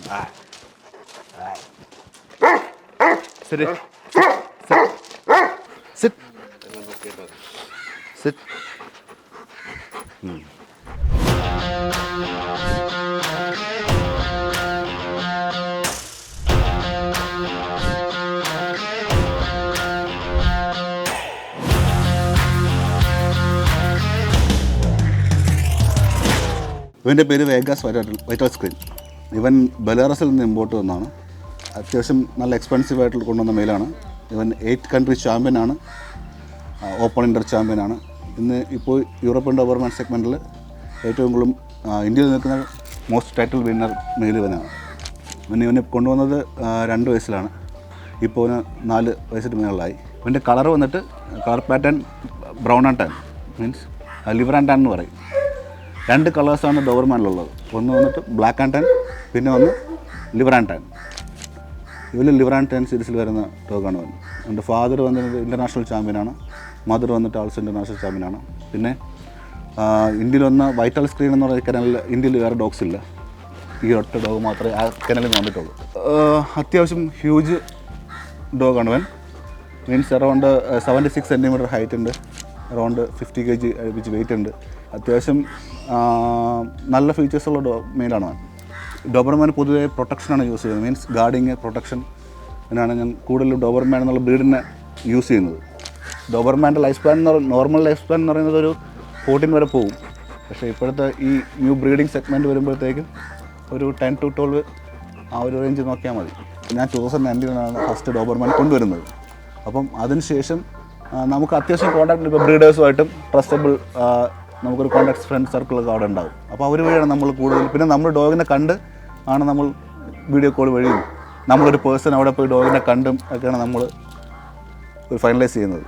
Sit. Sit. Sit. Sit. ഇവൻ്റെ പേര് Vegas vital screen. ഇവൻ ബെലാറസിൽ നിന്ന് ഇമ്പോർട്ട് വന്നതാണ്. അത്യാവശ്യം നല്ല എക്സ്പെൻസീവ് ആയിട്ട് കൊണ്ടുവന്ന മെയിലാണ്. ഇവൻ 8 കൺട്രി ചാമ്പ്യനാണ്, ഓപ്പൺ ഇൻ്റർ ചാമ്പ്യനാണ്. ഇന്ന് ഇപ്പോൾ യൂറോപ്യൻ ഡോബർമാൻ സെഗ്മെൻറ്റിൽ ഏറ്റവും കൂടുതൽ ഇന്ത്യയിൽ നിൽക്കുന്ന മോസ്റ്റ് ടൈറ്റിൽ വിന്നർ മെയിൽ ഇവനാണ്. ഇവനെ കൊണ്ടുവന്നത് 2 വയസ്സിലാണ്. ഇപ്പോൾ ഇവന് 4 വയസ്സിന് മേളിലായി. ഇവൻ്റെ കളർ വന്നിട്ട് colour pattern brown and tan, means liver and tan എന്ന് പറയും. 2 കളേഴ്സാണ് ഡോബർമാനിലുള്ളത്. ഒന്ന് വന്നിട്ട് ബ്ലാക്ക് ആൻഡ് ടാൻ, പിന്നെ ഒന്ന് ലിവർ ആൻഡ് ടാൻ. ഇവർ ലിവർ ആൻഡ് ടാൻ സീരീസിൽ വരുന്ന ഡോഗാണ് അവൻ. എൻ്റെ ഫാദർ വന്നിട്ട് ഇൻ്റർനാഷണൽ ചാമ്പ്യനാണ്, മദർ വന്നിട്ട് ആൾസോ ഇൻ്റർനാഷണൽ ചാമ്പ്യനാണ്. പിന്നെ ഇന്ത്യയിൽ വന്ന വൈറ്റൽ സ്ക്രീൻ എന്ന് പറയുന്ന കനലിൽ ഇന്ത്യയിൽ വേറെ ഡോഗ്സ് ഇല്ല. ഈ ഒറ്റ ഡോഗ് മാത്രമേ ആ കനലിൽ വന്നിട്ടുള്ളൂ. അത്യാവശ്യം ഹ്യൂജ് ഡോഗാണ് അവൻ. മീൻസ് അറൗണ്ട് 76 സെൻറ്റിമീറ്റർ ഹൈറ്റ് ഉണ്ട്, അറൗണ്ട് 50 kg അടുപ്പിച്ച് വെയിറ്റ് ഉണ്ട്. അത്യാവശ്യം നല്ല ഫീച്ചേഴ്സുള്ള മെയിലാണ് അവൻ. ഡോബർമാൻ പൊതുവേ പ്രൊട്ടക്ഷനാണ് യൂസ് ചെയ്യുന്നത്, മീൻസ് ഗാർഡിങ്, പ്രൊട്ടക്ഷൻ. അതിനാണ് ഞാൻ കൂടുതലും ഡോബർമാൻ എന്നുള്ള ബ്രീഡിനെ യൂസ് ചെയ്യുന്നത്. ഡോബർമാൻ്റെ life span normal life span എന്ന് പറയുന്നത് ഒരു 14 വരെ പോകും. പക്ഷേ ഇപ്പോഴത്തെ ഈ ന്യൂ ബ്രീഡിങ് സെഗ്മെൻറ്റ് വരുമ്പോഴത്തേക്കും ഒരു 10 to 12 ആ ഒരു റേഞ്ച് നോക്കിയാൽ മതി. ഞാൻ 2019 ഫസ്റ്റ് ഡോബർമാൻ കൊണ്ടുവരുന്നത്. അപ്പം അതിനുശേഷം നമുക്ക് അത്യാവശ്യം കോൺടാക്ട് ഇപ്പോൾ ബ്രീഡേഴ്സുമായിട്ടും ട്രസ്റ്റബിൾ നമുക്കൊരു കോൺടാക്ട് ഫ്രണ്ട് സർക്കിളൊക്കെ അവിടെ ഉണ്ടാവും. അപ്പോൾ അവർ വഴിയാണ് നമ്മൾ കൂടുതൽ, പിന്നെ നമ്മൾ ഡോഗിനെ കണ്ട് ആണ് നമ്മൾ വീഡിയോ കോൾ വഴിയും നമ്മളൊരു പേഴ്സൺ അവിടെ പോയി ഡോഗിനെ കണ്ടും ഒക്കെയാണ് നമ്മൾ ഒരു ഫൈനലൈസ് ചെയ്യുന്നത്.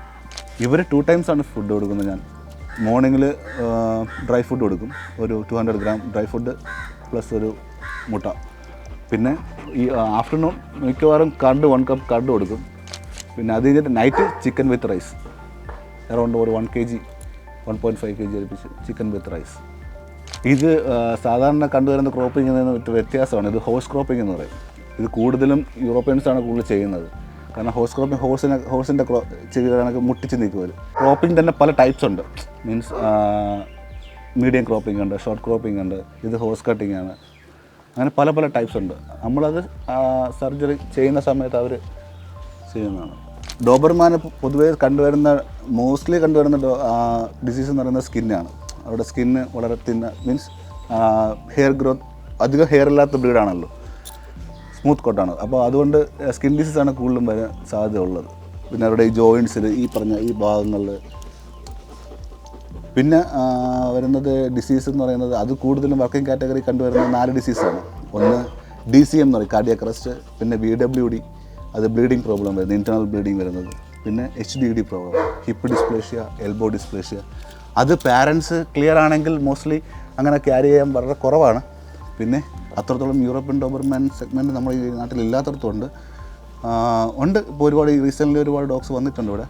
ഇവർ 2 ടൈംസാണ് ഫുഡ് കൊടുക്കുന്നത്. ഞാൻ മോർണിംഗിൽ ഡ്രൈ ഫുഡ് കൊടുക്കും, ഒരു 200 gram ഡ്രൈ ഫുഡ് പ്ലസ് ഒരു മുട്ട. പിന്നെ ഈ ആഫ്റ്റർനൂൺ മിക്കവാറും കർഡ് 1 cup കർഡ് കൊടുക്കും. പിന്നെ അത് കഴിഞ്ഞിട്ട് night chicken with rice, around ഒരു 1 kg 1.5 kg അടുപ്പിച്ച് ചിക്കൻ വിത്ത് റൈസ്. ഇത് സാധാരണ കണ്ടുവരുന്ന ക്രോപ്പിംഗിൽ നിന്ന് വ്യത്യാസമാണ്. ഇത് ഹോഴ്സ് ക്രോപ്പിംഗ് എന്ന് പറയും. ഇത് കൂടുതലും യൂറോപ്യൻസാണ് കൂടുതൽ ചെയ്യുന്നത്. കാരണം ഹോഴ്സ് ക്രോപ്പിംഗ് ഹോഴ്സിൻ്റെ ചെവികളൊക്കെ മുട്ടിച്ച് നിൽക്കുമല്ലോ. ക്രോപ്പിംഗ് തന്നെ പല ടൈപ്സ് ഉണ്ട്. മീൻസ് മീഡിയം ക്രോപ്പിംഗ് ഉണ്ട്, ഷോർട്ട് ക്രോപ്പിംഗ് ഉണ്ട്, ഇത് ഹോഴ്സ് കട്ടിംഗ് ആണ്. അങ്ങനെ പല പല ടൈപ്സ് ഉണ്ട്. നമ്മളത് സർജറി ചെയ്യുന്ന സമയത്ത് അവർ ചെയ്യുന്നതാണ്. ഡോബർമാന് പൊതുവേ മോസ്റ്റ്ലി കണ്ടുവരുന്ന ഡിസീസ് എന്ന് പറയുന്നത് സ്കിന്നാണ്. അവരുടെ സ്കിന്ന് വളരെ മീൻസ് ഹെയർ ഗ്രോത്ത്, അധികം ഹെയർ ഇല്ലാത്ത ബ്രീഡാണല്ലോ, സ്മൂത്ത് കോട്ടാണ്. അപ്പോൾ അതുകൊണ്ട് സ്കിൻ ഡിസീസാണ് കൂടുതലും വരാൻ സാധ്യത ഉള്ളത്. പിന്നെ അവരുടെ ഈ ജോയിൻസിൽ ഈ പറഞ്ഞ ഈ ഭാഗങ്ങളിൽ. പിന്നെ വരുന്നത് ഡിസീസ് എന്ന് പറയുന്നത് അത് കൂടുതലും വർക്കിംഗ് കാറ്റഗറി കണ്ടുവരുന്ന 4 ഡിസീസാണ്. ഒന്ന് DCM എന്ന് പറയും, കാർഡിയാക് അറസ്റ്റ്. പിന്നെ BWD, അത് ബ്ലീഡിങ് പ്രോബ്ലം വരുന്നത്, ഇൻറ്റേർണൽ ബ്ലീഡിങ് വരുന്നത്. പിന്നെ HDD problem, hip dysplasia, elbow dysplasia. അത് പാരൻസ് ക്ലിയർ ആണെങ്കിൽ മോസ്റ്റ്ലി അങ്ങനെ ക്യാരി ചെയ്യാൻ വളരെ കുറവാണ്. പിന്നെ അത്രത്തോളം യൂറോപ്യൻ ഡോബർമാൻ സെഗ്മെൻറ്റ് നമ്മുടെ ഈ നാട്ടിൽ ഇല്ലാത്തടത്തുണ്ട്. ഇപ്പോൾ ഒരുപാട് റീസെൻ്റ്ലി ഒരുപാട് ഡോഗ്സ് വന്നിട്ടുണ്ട് ഇവിടെ.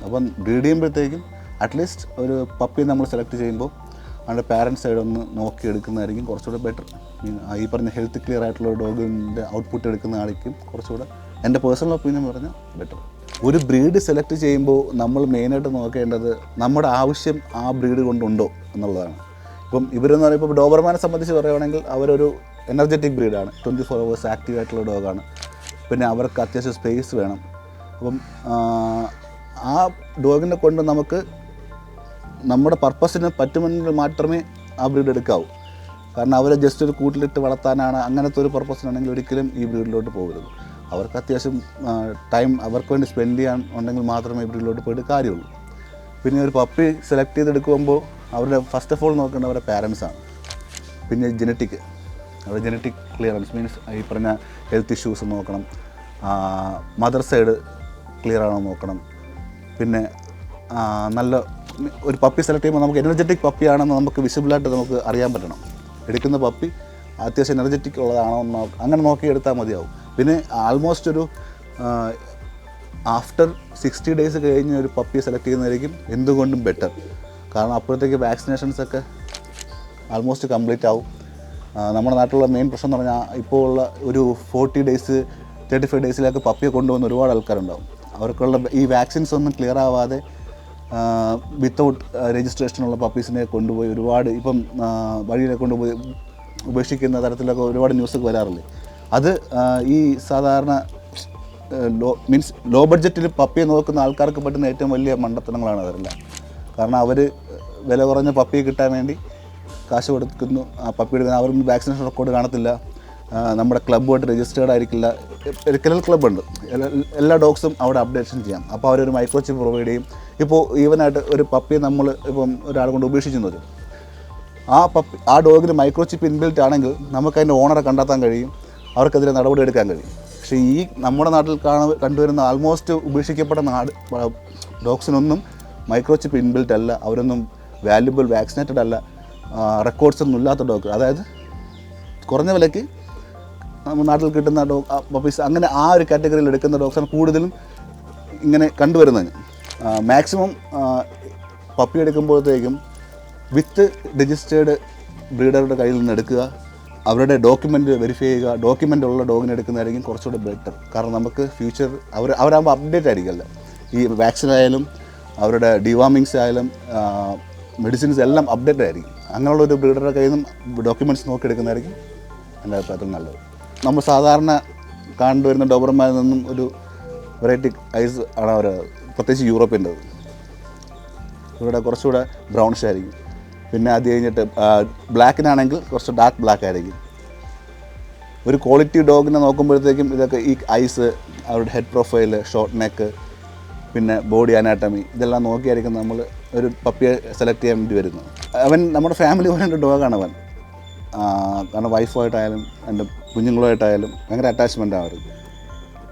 അപ്പം ബ്രീഡ് ചെയ്യുമ്പോഴത്തേക്കും അറ്റ്ലീസ്റ്റ് ഒരു പപ്പി നമ്മൾ സെലക്ട് ചെയ്യുമ്പോൾ അവരുടെ പാരൻസ് സൈഡ് ഒന്ന് നോക്കി എടുക്കുന്നതായിരിക്കും കുറച്ചുകൂടെ ബെറ്റർ. ഈ പറഞ്ഞ ഹെൽത്ത് ക്ലിയർ ആയിട്ടുള്ള ഡോഗിൻ്റെ ഔട്ട്പുട്ട് എടുക്കുന്നതായിരിക്കും കുറച്ചുകൂടെ, എൻ്റെ പേഴ്സണൽ ഒപ്പീനിയൻ പറഞ്ഞാൽ ബെറ്റർ. ഒരു ബ്രീഡ് സെലക്ട് ചെയ്യുമ്പോൾ നമ്മൾ മെയിനായിട്ട് നോക്കേണ്ടത് നമ്മുടെ ആവശ്യം ആ ബ്രീഡ് കൊണ്ടുണ്ടോ എന്നുള്ളതാണ്. ഇപ്പം ഇവരെന്ന് പറയുമ്പോൾ ഡോബർമാനെ സംബന്ധിച്ച് പറയുകയാണെങ്കിൽ അവരൊരു എനർജറ്റിക് ബ്രീഡാണ്, 24 hours ആക്റ്റീവ് ആയിട്ടുള്ള ഡോഗാണ്. പിന്നെ അവർക്ക് അത്യാവശ്യം സ്പേസ് വേണം. അപ്പം ആ ഡോഗിനെ കൊണ്ട് നമുക്ക് നമ്മുടെ പർപ്പസിന് പറ്റുമെങ്കിൽ മാത്രമേ ആ ബ്രീഡ് എടുക്കാവൂ. കാരണം അവരെ ജസ്റ്റ് ഒരു കൂട്ടിലിട്ട് വളർത്താനാണ്, അങ്ങനത്തെ ഒരു പർപ്പസിനാണെങ്കിൽ ഒരിക്കലും ഈ ബ്രീഡിലോട്ട് പോകരുത്. അവർക്ക് അത്യാവശ്യം ടൈം അവർക്ക് വേണ്ടി സ്പെൻഡ് ചെയ്യാൻ ഉണ്ടെങ്കിൽ മാത്രമേ ഈ ബ്രീഡിലോട്ട് പോയിട്ട് കാര്യമുള്ളൂ. പിന്നെ ഒരു പപ്പി സെലക്ട് ചെയ്തെടുക്കുമ്പോൾ അവരുടെ ഫസ്റ്റ് ഓഫ് ഓൾ നോക്കേണ്ടത് അവരുടെ പാരൻസാണ്. പിന്നെ ജനറ്റിക്, അവരുടെ ജനറ്റിക് ക്ലിയറൻസ്, മീൻസ് ഈ പറഞ്ഞ ഹെൽത്ത് ഇഷ്യൂസ് നോക്കണം, മദർ സൈഡ് ക്ലിയർ ആണോ നോക്കണം. പിന്നെ നല്ല ഒരു പപ്പി സെലക്ട് ചെയ്യുമ്പോൾ നമുക്ക് എനർജറ്റിക് പപ്പിയാണെന്ന് നമുക്ക് വിസിബിളായിട്ട് നമുക്ക് അറിയാൻ പറ്റണം. എടുക്കുന്ന പപ്പി അത്യാവശ്യം എനർജറ്റിക് ഉള്ളതാണോ എന്ന് അങ്ങനെ നോക്കിയെടുത്താൽ മതിയാവും. പിന്നെ ആൾമോസ്റ്റ് ഒരു ആഫ്റ്റർ 60 days കഴിഞ്ഞ് ഒരു പപ്പിയെ സെലക്ട് ചെയ്യുന്നതായിരിക്കും എന്തുകൊണ്ടും ബെറ്റർ. കാരണം അപ്പോഴത്തേക്ക് വാക്സിനേഷൻസൊക്കെ ആൾമോസ്റ്റ് കംപ്ലീറ്റ് ആവും. നമ്മുടെ നാട്ടിലുള്ള മെയിൻ പ്രശ്നം എന്ന് പറഞ്ഞാൽ ഇപ്പോൾ ഉള്ള ഒരു 40 ഡേയ്സ് 35 ഡേയ്സിലേക്ക് പപ്പിയെ കൊണ്ടുപോകുന്ന ഒരുപാട് ആൾക്കാരുണ്ടാവും. അവർക്കുള്ള ഈ വാക്സിൻസ് ഒന്നും ക്ലിയർ ആവാതെ വിത്തൗട്ട് രജിസ്ട്രേഷനുള്ള പപ്പീസിനെ കൊണ്ടുപോയി ഒരുപാട് ഇപ്പം വഴിയിലെ കൊണ്ടുപോയി ഉപേക്ഷിക്കുന്ന തരത്തിലൊക്കെ ഒരുപാട് ന്യൂസൊക്കെ വരാറില്ലേ. അത് ഈ സാധാരണ ലോ ബഡ്ജറ്റിൽ പപ്പിയെ നോക്കുന്ന ആൾക്കാർക്ക് പറ്റുന്ന ഏറ്റവും വലിയ മണ്ടത്തനങ്ങളാണ് അതെല്ലാം. കാരണം അവർ വില കുറഞ്ഞ പപ്പിയെ കിട്ടാൻ വേണ്ടി കാശ് കൊടുക്കുന്നു, പപ്പി എടുക്കുന്ന അവർക്ക് വാക്സിനേഷൻ റെക്കോർഡ് കാണത്തില്ല, നമ്മുടെ ക്ലബ്ബുമായിട്ട് രജിസ്റ്റേർഡ് ആയിരിക്കില്ല. കെനൽ ക്ലബ്ബുണ്ട്, എല്ലാ ഡോഗ്സും അവിടെ അപ്ഡേഷൻ ചെയ്യാം. അപ്പോൾ അവരൊരു മൈക്രോ ചിപ്പ് പ്രൊവൈഡ് ചെയ്യും. ഇപ്പോൾ ഈവനായിട്ട് ഒരു പപ്പിയെ നമ്മൾ ഇപ്പം ഒരാളെ കൊണ്ട് ഉപേക്ഷിച്ചെന്ന് വരും, ആ ഡോഗിന് മൈക്രോ ചിപ്പ് ഇൻബിൽറ്റ് ആണെങ്കിൽ നമുക്ക് അതിൻ്റെ ഓണറെ കണ്ടെത്താൻ കഴിയും, അവർക്കെതിരെ നടപടി എടുക്കാൻ കഴിയും. പക്ഷേ ഈ നമ്മുടെ നാട്ടിൽ കണ്ടുവരുന്ന ആൾമോസ്റ്റ് ഉപേക്ഷിക്കപ്പെട്ട ഡോഗ്സിനൊന്നും മൈക്രോ ചിപ്പ് ഇൻബിൽറ്റ് അല്ല, അവരൊന്നും വാല്യുബിൾ വാക്സിനേറ്റഡ് അല്ല, റെക്കോർഡ്സ് ഒന്നും ഇല്ലാത്ത ഡോഗ്, അതായത് കുറഞ്ഞ വിലയ്ക്ക് നമ്മുടെ നാട്ടിൽ കിട്ടുന്ന പപ്പീസ്, അങ്ങനെ ആ ഒരു കാറ്റഗറിയിൽ എടുക്കുന്ന ഡോഗ്സാണ് കൂടുതലും ഇങ്ങനെ കണ്ടുവരുന്നത്. മാക്സിമം പപ്പി എടുക്കുമ്പോഴത്തേക്കും വിത്ത് രജിസ്റ്റേർഡ് ബ്രീഡറുടെ കയ്യിൽ നിന്ന് എടുക്കുക, അവരുടെ ഡോക്യുമെൻ്റ് വെരിഫൈ ചെയ്യുക. ഡോക്യുമെൻ്റ് ഉള്ള ഡോഗിനെ എടുക്കുന്നതായിരിക്കും കുറച്ചുകൂടെ ബെറ്റർ. കാരണം നമുക്ക് ഫ്യൂച്ചർ അവരാകുമ്പോൾ അപ്ഡേറ്റ് ആയിരിക്കുമല്ലോ, ഈ വാക്സിൻ ആയാലും അവരുടെ ഡിവാമിങ്സ് ആയാലും മെഡിസിൻസ് എല്ലാം അപ്ഡേറ്റ് ആയിരിക്കും. അങ്ങനെയുള്ളൊരു ബ്രീഡറുടെ കയ്യിൽ നിന്നും ഡോക്യുമെൻറ്റ്സ് നോക്കി എടുക്കുന്നതായിരിക്കും എൻ്റെ അഭിപ്രായത്തിൽ നല്ലത്. നമ്മൾ സാധാരണ കണ്ടുവരുന്ന ഡോബർമാരിൽ നിന്നും ഒരു വെറൈറ്റി ഐസ് ആണ് അവർ, പ്രത്യേകിച്ച് യൂറോപ്പിൻ്റെത്. ഇവിടെ കുറച്ചുകൂടെ ബ്രൗണിഷ് ആയിരിക്കും. പിന്നെ അത് കഴിഞ്ഞിട്ട് ബ്ലാക്കിനാണെങ്കിൽ കുറച്ച് ഡാർക്ക് ബ്ലാക്ക് ആയിരിക്കും. ഒരു ക്വാളിറ്റി ഡോഗിനെ നോക്കുമ്പോഴത്തേക്കും ഇതൊക്കെ ഈ ഐസ്, അവരുടെ ഹെഡ് പ്രൊഫൈല്, ഷോർട്ട് നെക്ക്, പിന്നെ ബോഡി അനാട്ടമി, ഇതെല്ലാം നോക്കിയായിരിക്കും നമ്മൾ ഒരു പപ്പിയെ സെലക്ട് ചെയ്യാൻ വേണ്ടി വരുന്നത്. അവൻ നമ്മുടെ ഫാമിലി പോലൊരു ഡോഗാണ് അവൻ. കാരണം വൈഫുമായിട്ടായാലും എൻ്റെ കുഞ്ഞുങ്ങളുമായിട്ടായാലും ഭയങ്കര അറ്റാച്ച്മെൻ്റ് ആണ് അവർക്ക്.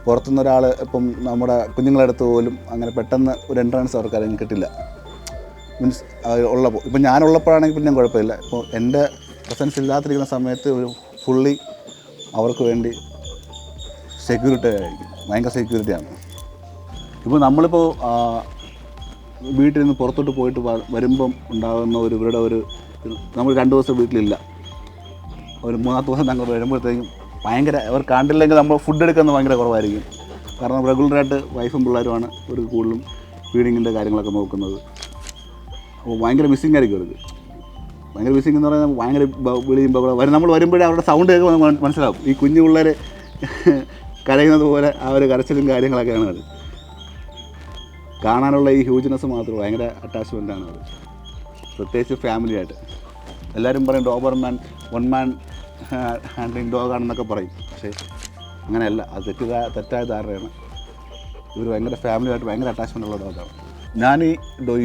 പുറത്തുനിന്ന് ഒരാൾ ഇപ്പം നമ്മുടെ കുഞ്ഞുങ്ങളെടുത്ത് പോലും അങ്ങനെ പെട്ടെന്ന് ഒരു എൻട്രൻസ് അവർക്ക് അല്ലെങ്കിൽ കിട്ടില്ല. മീൻസ് ഉള്ളപ്പോൾ, ഇപ്പം ഞാനുള്ളപ്പോഴാണെങ്കിൽ പിന്നെ കുഴപ്പമില്ല. ഇപ്പോൾ എൻ്റെ പ്രസൻസ് ഇല്ലാതിരിക്കുന്ന സമയത്ത് ഒരു ഫുള്ളി അവർക്ക് വേണ്ടി സെക്യൂരിറ്റി ആയിരിക്കും, ഭയങ്കര സെക്യൂരിറ്റിയാണ്. ഇപ്പോൾ നമ്മളിപ്പോൾ വീട്ടിൽ നിന്ന് പുറത്തോട്ട് പോയിട്ട് വരുമ്പം ഉണ്ടാകുന്ന ഇവരുടെ നമ്മൾ 2 ദിവസം വീട്ടിലില്ല, ഒരു 3-ാമത്തെ ദിവസം ഞങ്ങൾ വരുമ്പോഴത്തേക്കും ഭയങ്കര, അവർ കണ്ടില്ലെങ്കിൽ നമ്മൾ ഫുഡ് എടുക്കുന്നത് ഭയങ്കര കുറവായിരിക്കും. കാരണം റെഗുലറായിട്ട് വൈഫും പിള്ളേരുമാണ് ഒരു കൂടുതലും ഫീഡിങ്ങിൻ്റെ കാര്യങ്ങളൊക്കെ നോക്കുന്നത്. അപ്പോൾ ഭയങ്കര മിസ്സിങ് ആയിരിക്കും അവർക്ക്. ഭയങ്കര മിസ്സിങ് എന്ന് പറയുന്നത് ഭയങ്കര വിളിയും നമ്മൾ വരുമ്പോഴേ അവരുടെ സൗണ്ട് കേൾക്കുമ്പോൾ നമുക്ക് മനസ്സിലാവും ഈ കുഞ്ഞു പിള്ളേർ കരയുന്നത് പോലെ ആ ഒരു കരച്ചിലും കാര്യങ്ങളൊക്കെയാണ് അത്. കാണാനുള്ള ഈ ഹ്യൂജ്നെസ് മാത്രം ഭയങ്കര അറ്റാച്ച്മെൻറ്റാണ് അത്, പ്രത്യേകിച്ച് ഫാമിലിയായിട്ട്. എല്ലാവരും പറയും ഡോബർമാൻ 1 മാൻ ഹാൻഡ്ലിങ് ഡോഗാണെന്നൊക്കെ പറയും. പക്ഷേ അങ്ങനെയല്ല, അത് തെറ്റായ ധാരണയാണ്. ഇവർ ഭയങ്കര ഫാമിലിയായിട്ട് ഭയങ്കര അറ്റാച്ച്മെൻ്റ് ഉള്ള ഡോഗാണ്. ഞാൻ ഈ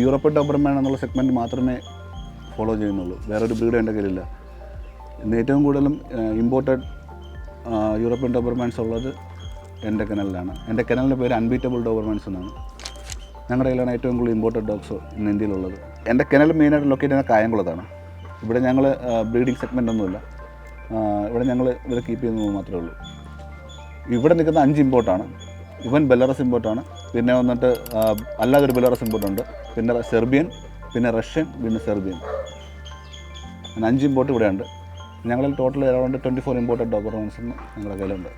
യൂറോപ്യൻ ഡോബർമാൻ എന്നുള്ള സെഗ്മെൻറ്റ് മാത്രമേ ഫോളോ ചെയ്യുന്നുള്ളൂ, വേറൊരു ബ്രീഡ് എൻ്റെ കയ്യിലില്ല. ഇന്ന് ഏറ്റവും കൂടുതലും ഇമ്പോർട്ടഡ് യൂറോപ്യൻ ഡോബർമാൻസ് ഉള്ളത് എൻ്റെ കെനലിലാണ്. എൻ്റെ കെനലിൻ്റെ പേര് അൺബീറ്റബിൾ ഡോബർമാൻസ് എന്നാണ്. ഞങ്ങളുടെ കയ്യിലാണ് ഏറ്റവും കൂടുതൽ ഇമ്പോർട്ടഡ് ഡോഗ്സ് ഇന്ന് ഇന്ത്യയിലുള്ളത്. എൻ്റെ കെനൽ മെയിനായിട്ട് ലൊക്കേറ്റ് ചെയ്യുന്ന കായംകുളത്താണ്. ഇവിടെ ഞങ്ങൾ ബ്രീഡിങ് സെഗ്മെൻ്റ് ഒന്നുമില്ല, ഇവിടെ ഞങ്ങൾ ഇവിടെ കീപ്പ് ചെയ്യുന്നത് മാത്രമേ ഉള്ളൂ. ഇവിടെ നിൽക്കുന്ന 5 ഇമ്പോർട്ടാണ്. ഇവൻ ബെലറസ് ഇമ്പോർട്ടാണ്, പിന്നെ വന്നിട്ട് അല്ലാതൊരു ബെലറസ് ഇമ്പോർട്ടുണ്ട്, പിന്നെ സെർബിയൻ, പിന്നെ റഷ്യൻ, പിന്നെ സെർബിയൻ. 5 ഇമ്പോർട്ട് ഇവിടെയുണ്ട്. ഞങ്ങളിൽ ടോട്ടൽ അറൗണ്ട് 24 ഇമ്പോർട്ടഡ് ഡോബർമാൻസ് ഞങ്ങളുടെ കയ്യിലുണ്ട്.